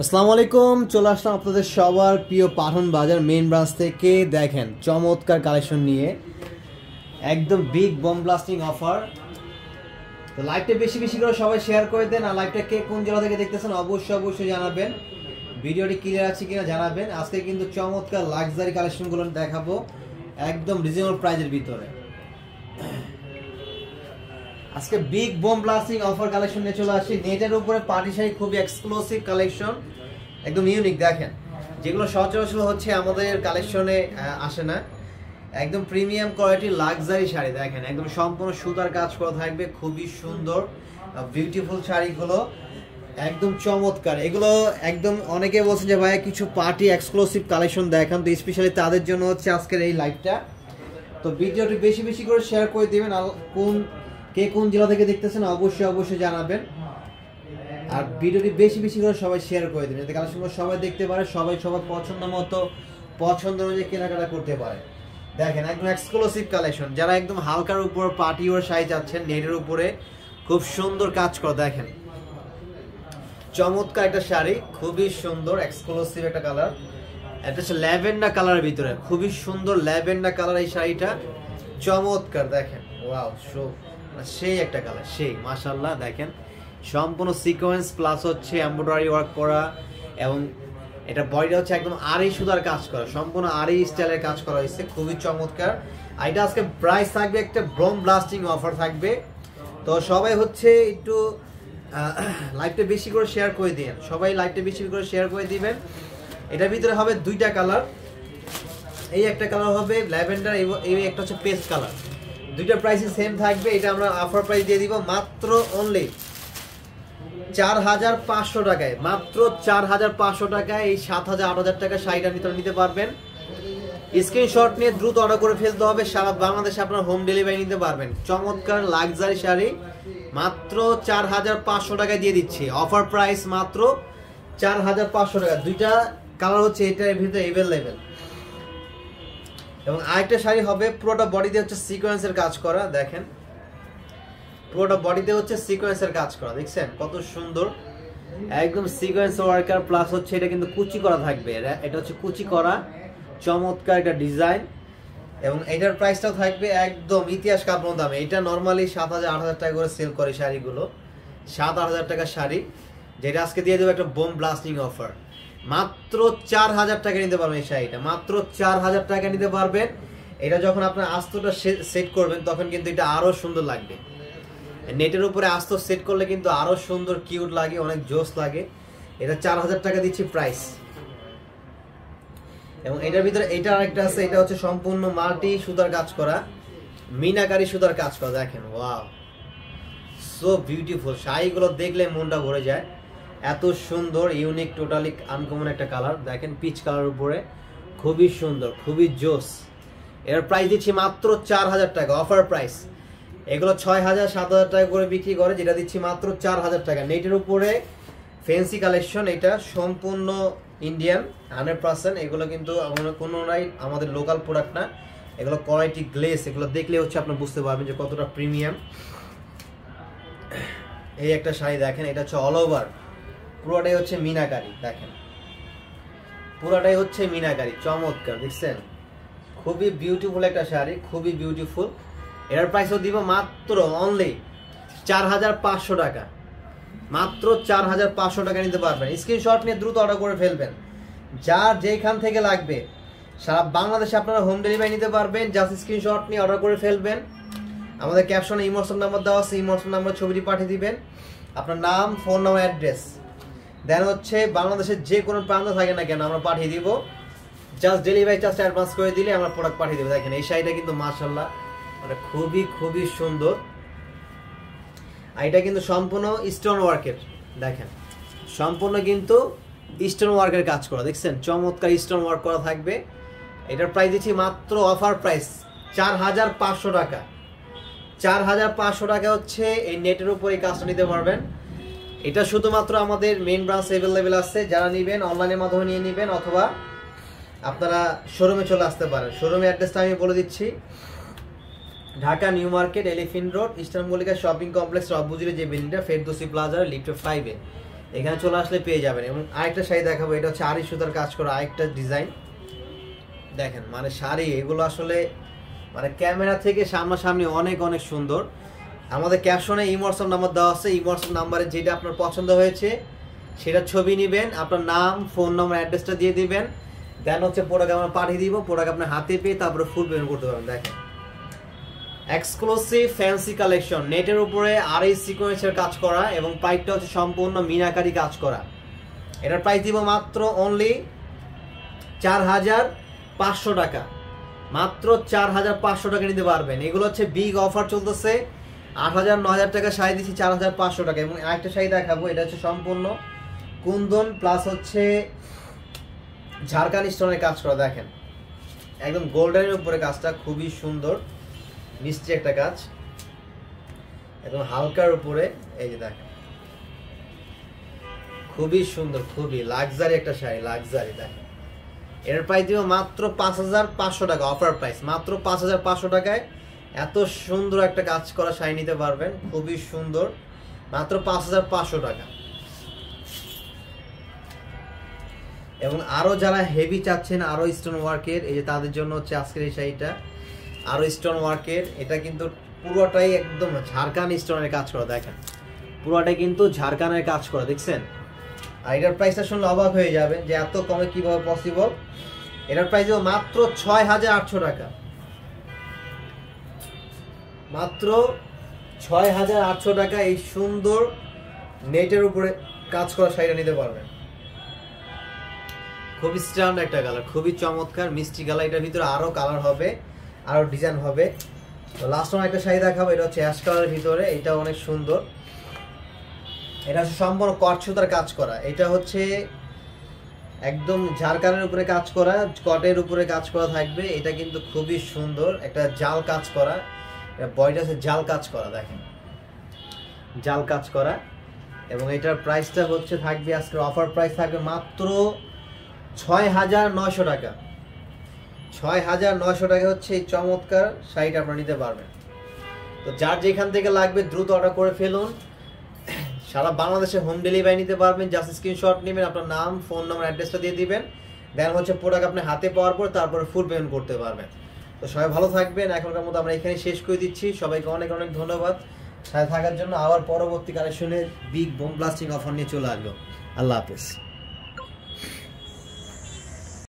আসসালামু আলাইকুম, চলে আসলাম আপনাদের সবার প্রিয় পাঠান বাজার মেইন ব্রাঞ্চ থেকে। দেখেন চমৎকার কালেকশন নিয়ে একদম বিগ বম ব্লাস্টিং অফার। তো লাইভটা বেশি বেশি করে সবাই শেয়ার করে দেন। আর লাইভটা কে কোন জেলা থেকে দেখতেছেন অবশ্যই জানাবেন। ভিডিওটি ক্লিয়ার আছে কিনা জানাবেন। আজকে কিন্তু চমৎকার লাক্সারি কালেকশনগুলো দেখাবো একদম রিজনেবল প্রাইজের ভিতরে। আজকে big bomb blasting offer collection নিয়ে চলে আসছি। নেটের উপরে পার্টি শাড়ি খুবই এক্সক্লুসিভ কালেকশন, একদম ইউনিক। দেখেন যেগুলো সচরাচর হচ্ছে আমাদের কালেকশনে আসে না, একদম প্রিমিয়াম কোয়ালিটির লাক্সারি শাড়ি। দেখেন একদম সম্পূর্ণ সুতার কাজ করা থাকবে, খুবই সুন্দর বিউটিফুল শাড়িগুলো, একদম চমৎকার। এগুলো একদম অনেকে বলছেন যে ভাইয়া কিছু পার্টি এক্সক্লুসিভ কালেকশন দেখান, তো স্পেশালি তাদের জন্য হচ্ছে আজকের এই লাইভটা। তো ভিডিওটি বেশি বেশি করে শেয়ার করে দিবেন। আর কে কোন জেলা থেকে দেখতেছেন অবশ্যই জানাবেন। আর ভিডিওটি বেশি বেশি করে সবাই শেয়ার করে দিবেন, যাতে কালেকশনগুলো সবাই দেখতে পারে, সবাই সবার পছন্দ মতো পছন্দ অনুযায়ী কেনাকাটা করতে পারে। দেখেন একদম এক্সক্লুসিভ কালেকশন, যারা একদম হালকার উপর পার্টি ওর শাড়ি চাচ্ছেন, নেটের উপরে খুব সুন্দর কাজ করা। দেখেন চমৎকার একটা শাড়ি, খুবই সুন্দর এক্সক্লুসিভ একটা কালার। এটা হচ্ছে ল্যাভেন্ডার কালারের ভিতরে, খুবই সুন্দর ল্যাভেন্ডার কালার এই শাড়িটা, চমৎকার। দেখেন ওয়াও, সেই একটা কালার, সেই মাশাআল্লাহ। দেখেন সম্পূর্ণ সিকোয়েন্স প্লাস হচ্ছে এমব্রয়ডারি ওয়ার্ক করা, এবং এটা বডিটা হচ্ছে একদম আড়ি সুতার কাজ করা, সম্পূর্ণ আড়ি স্টাইলের কাজ করা হয়েছে, খুবই চমৎকার। আর এটা আজকে প্রাইস থাকবে একটা বম ব্লাস্টিং অফার থাকবে। তো সবাই হচ্ছে একটু লাইভটা বেশি করে শেয়ার করে দিবেন, সবাই লাইভটা বেশি করে শেয়ার করে দিবেন। এটার ভিতরে হবে দুইটা কালার, এই একটা কালার হবে ল্যাভেন্ডার, এই একটা হচ্ছে পেস্ট কালার। দুইটা প্রাইসই সেম থাকবে। এটা আমরা অফার প্রাইস দিয়ে দিব মাত্র অনলি 4500 টাকায়, মাত্র 4500 টাকায় এই 7000 8000 টাকা শাড়িটা নিতে পারবেন। স্ক্রিনশট নিয়ে দ্রুত অর্ডার করে ফেলতে হবে, সারা বাংলাদেশে আপনারা হোম ডেলিভারি নিতে পারবেন। চমৎকার লাক্সারি শাড়ি মাত্র 4500 টাকায় দিয়ে দিচ্ছি, অফার প্রাইস মাত্র 4500 টাকা। দুইটা কালার হচ্ছে এটার ভিতরে अवेलेबल। এবং আরেকটা শাড়ি হবে পুরোটা বডিতে হচ্ছে সিকোয়েন্সের কাজ করা। দেখেন পুরোটা বডিতে হচ্ছে সিকোয়েন্সের কাজ করা, দেখছেন কত সুন্দর, একদম সিকোয়েন্স ওয়ার্কার প্লাস হচ্ছে এটা কিন্তু কুচি করা থাকবে, এটা হচ্ছে কুচি করা, চমৎকার একটা ডিজাইন। এবং এটার প্রাইসটাও থাকবে একদম ইতিহাস কাঁপানো দামে। এটা নর্মালি 7000 8000 টাকা করে সেল করে শাড়িগুলো, 7-8000 টাকার শাড়ি, যেটা আজকে দিয়ে দেবো একটা বোম ব্লাস্টিং অফার। মাত্র 4000 টাকা নিতে পারবেন এই শাড়িটা, মাত্র 4000 টাকা নিতে পারবেন। এটা যখন আপনার আস্তটা সেট করবেন তখন কিন্তু এটা আরো সুন্দর লাগবে। নেটের উপরে আস্ত সেট করলে কিন্তু আরো সুন্দর কিউট লাগে, অনেক জোস লাগে। এটা 4000 টাকা দিচ্ছি প্রাইস। এবং এটার ভিতরে এটা আরেকটা আছে, এটা হচ্ছে সম্পূর্ণ মাল্টি সুতার কাজ করা, মিনাকারি সুতার কাজ করা। দেখেন ওয়াও, সো বিউটিফুল। শাড়িগুলো দেখলে মনটা ভরে যায়, এত সুন্দর ইউনিক, টোটালি আনকমন একটা কালার। দেখেন পিচ কালার উপরে, খুবই সুন্দর, খুবই জোস। এর প্রাইস দিচ্ছি মাত্র 4000 টাকা, অফার প্রাইস। এগুলো 6000 7000 টাকা করে বিক্রি করে, যেটা দিচ্ছি মাত্র 4000 টাকা। নেটের উপরে ফ্যান্সি কালেকশন, এটা সম্পূর্ণ ইন্ডিয়ান 100%। এগুলো কিন্তু কোনোটাই আমাদের লোকাল প্রোডাক্ট না, এগুলো কোয়ালিটি গ্লেস, এগুলো দেখলে হচ্ছে আপনি বুঝতে পারবেন যে কতটা প্রিমিয়াম। এই একটা শাড়ি দেখেন, এটা হচ্ছে অল ওভার পুরোটাই হচ্ছে মিনাকারি। দেখেন পুরোটাই হচ্ছে মিনাকারি, চমৎকার, দেখছেন খুবই বিউটিফুল একটা শাড়ি, খুবই বিউটিফুল। এর প্রাইসও দিব মাত্র অনলি 4500 টাকা, মাত্র 4500 টাকা নিতে পারবেন। স্ক্রিনশট নিয়ে দ্রুত অর্ডার করে ফেলবেন, যার যেখান থেকে লাগবে সারা বাংলাদেশে আপনারা হোম ডেলিভারি নিতে পারবেন। জাস্ট স্ক্রিনশট নিয়ে অর্ডার করে ফেলবেন। আমাদের ক্যাপশনে ইমোশন নাম্বার দেওয়া আছে, ইমোশন নাম্বার ছবিটি পাঠিয়ে দিবেন, আপনার নাম, ফোন নাম্বার, অ্যাড্রেস, দেন হচ্ছে বাংলাদেশের যে কোনো প্রান্তে থাকে না কেন আমরা পাঠিয়ে দিব। জাস্ট ডেলিভারি চার্জটা অ্যাডভান্স করে দিলে আমরা প্রোডাক্ট পাঠিয়ে দেবো। দেখেন এই শাড়িটা কিন্তু মাশাআল্লাহ মানে খুবই সুন্দর। আর এটা কিন্তু সম্পূর্ণ স্টোন ওয়ার্কের, দেখেন সম্পূর্ণ কিন্তু স্টোন ওয়ার্কের কাজ করা, দেখছেন চমৎকার স্টোন ওয়ার্ক করা থাকবে। এটার প্রাইস দিচ্ছি মাত্র অফার প্রাইস 4500 টাকা। 4500 টাকা হচ্ছে এই নেটের উপর এই কাজটা নিতে পারবেন। এটা শুধুমাত্র আমাদের মেইন ব্রাঞ্চ अवेलेबल আছে, যারা নেবেন অনলাইনের মাধ্যমে নিয়ে নেবেন, অথবা আপনারা শোরুমে চলে আসতে পারেন। শোরুমের অ্যাড্রেসটা আমি বলে দিচ্ছি, Dhaka new market, elephant road, eastern Mallika shopping complex, অপোজিটে যে বিল্ডিংটা ফেরদৌসি প্লাজার লিফট 5-এ এখানে চলে আসলে পেয়ে যাবেন। এবং আরেকটা শাড়ি দেখাবো, এটা হচ্ছে আড়ি সুতার কাজ করা আরেকটা ডিজাইন। দেখেন মানে শাড়ি এগুলো আসলে মানে ক্যামেরা থেকে সামনাসামনি অনেক অনেক সুন্দর। আমাদের ক্যাপশনে ইমোশন নাম্বার দেওয়া আছে, ইমোশন নাম্বারে যেটা আপনার পছন্দ হয়েছে সেটা ছবি নেবেন, আপনার নাম, ফোন নম্বর, অ্যাড্রেসটা দিয়ে দিবেন, দেন হচ্ছে প্রোডাক্ট আমরা পাঠিয়ে দিব, প্রোডাক্ট আপনার হাতে পেয়ে তারপরে ফুল পেমেন্ট করতে পারবেন। দেখেন এক্সক্লুসিভ ফ্যান্সি কালেকশন, নেটের উপরে আড়াই সিকোয়েন্সের কাজ করা এবং প্রাইসটা হচ্ছে সম্পূর্ণ মিনাকারি কাজ করা। এটার প্রাইস দিব মাত্র অনলি 4500 টাকা, মাত্র 4500 টাকা নিতে পারবেন। এগুলো হচ্ছে বিগ অফার চলতেছে, 8000 9000 টাকা শাড়ি দিচ্ছি 4500 টাকা। এবং আরেকটা শাড়ি দেখাবো, এটা হচ্ছে সম্পূর্ণ কুন্দন প্লাস হচ্ছে ঝাড়খান্ড স্টোনের কাজ করা। দেখেন একদম গোল্ডেনের উপরে কাজটা খুবই সুন্দর, মিষ্টি একটা কাজ, একদম হালকার উপরে। এই যে দেখেন খুবই সুন্দর, খুবই লাক্সারি একটা শাড়ি, লাক্সারি। দেখেন এর প্রাইস দিব মাত্র 5500 টাকা, অফার প্রাইস মাত্র 5500 টাকায় এত সুন্দর একটা কাজ করা শাড়ি নিতে পারবেন, খুবই সুন্দর, মাত্র 5500 টাকা। এবং আরো যারা হেভি চাচ্ছেন আরো স্টোন ওয়ার্কের, এই যে তাদের জন্য হচ্ছে আজকের এই শাড়িটা, আরো স্টোন ওয়ার্কের। এটা কিন্তু পুরোটাই একদম ঝাড়খান্ড স্টোনের কাজ করা। দেখেন পুরোটাই কিন্তু ঝাড়খান্ডের কাজ করা, দেখছেন। আর এটার প্রাইসটা শুনলে অবাক হয়ে যাবে যে এত কমে কিভাবে পসিবল। এটার প্রাইস দেবো মাত্র 6800 টাকা, মাত্র 6800 টাকা। এই সুন্দর নেটের উপরে কাজ করা শাড়িটা নিতে পারবেন, খুবই স্ট্যান্ডার্ড একটা কালার, খুবই চমৎকার মিষ্টি কালার। এটার ভিতরে আরো কালার হবে, আরো ডিজাইন হবে। তো লাস্ট একটা শাড়ি দেখাবো, এটা হচ্ছে অ্যাশ কালারের ভিতরে, এটা অনেক সুন্দর। এটা হচ্ছে সম্পূর্ণ কট সুতার কাজ করা, এটা হচ্ছে একদম ঝাড়খান্ডের উপরে কাজ করা, কটের উপরে কাজ করা থাকবে। এটা কিন্তু খুবই সুন্দর একটা জাল কাজ করা, বডিটা হচ্ছে জাল কাজ করা। দেখেন জাল কাজ করা। এবং এটার প্রাইসটা হচ্ছে থাকবে আজকের অফার প্রাইস থাকবে মাত্র 6900 টাকা। 6900 টাকা হচ্ছে এই চমৎকার শাড়িটা আপনারা নিতে পারবেন। তো যার যেখান থেকে লাগবে দ্রুত অর্ডার করে ফেলুন। সারা বাংলাদেশে হোম ডেলিভারি নিতে পারবেন, জাস্ট স্ক্রিনশট নেবেন, আপনার নাম, ফোন নাম্বার, অ্যাড্রেসটা দিয়ে দিবেন, দেন হচ্ছে প্রোডাক্ট আপনি হাতে পাওয়ার পর তারপরে ফুল পেমেন্ট করতে পারবেন। তো সবাই ভালো থাকবেন, এখনকার মতো আমরা এখানে শেষ করে দিচ্ছি। সবাইকে অনেক অনেক ধন্যবাদ সাথে থাকার জন্য। আবার পরবর্তী কালেকশনে বিগ বোম ব্লাস্টিং অফার নিয়ে চলে আসবো। আল্লাহ হাফেজ।